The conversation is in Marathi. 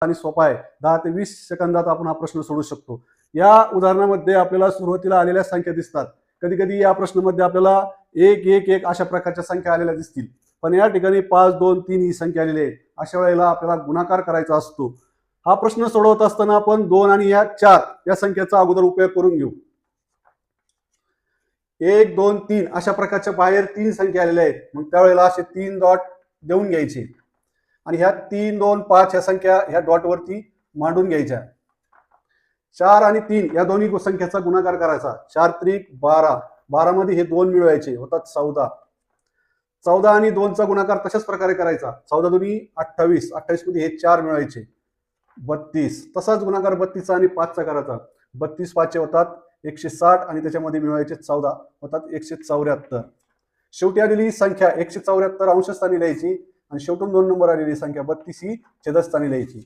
आणि सोपा आहे. 10 ते 20 सेकंदात आपण हा प्रश्न सोडवू शकतो. या उदाहरणामध्ये आपल्याला सुरुवातीला आलेल्या संख्या दिसतात. कधी कधी या प्रश्नामध्ये आपल्याला 1 1 1 अशा प्रकारच्या संख्या आलेल्या दिसतील, पण या ठिकाणी 5 2 3 ही संख्या आलेली आहे. अशा वेळेला आपल्याला गुणाकार करायचा असतो. हा प्रश्न सोडवत असताना आपण 2 आणि या 4 या संख्येचा अगोदर उपयोग करून घेऊ. 1 2 3 अशा प्रकारच्या बाहेर 3 संख्या आलेल्या आहेत. मग त्यावेळेला असे 3 डॉट देऊन घ्यायचे आणि ह्या 3 2 5 ह्या संख्या ह्या डॉट वरती मांडून घ्यायच्या. 4 आणि 3 या दोन्ही संख्येचा गुणाकार करायचा. 4 त्रिक 12, 12 मध्ये हे 2 मिळवायचे, होतात 14. 14 आणि 2 चा गुणाकार तशाच प्रकारे करायचा. 14 दोन्ही 28, 28 मध्ये हे 4 मिळवायचे, 32. तसाच गुणाकार 32 आणि 5 चा करायचा. 32 5 होतात 160 आणि त्याच्यामध्ये मिळवायचे 14, होतात 174. शेवटी आलेली संख्या 174 अंशस्थानी लिहायची आणि शेवटून 2 नंबर आलेली संख्या 32 ही छेदस्थानी लिहायची.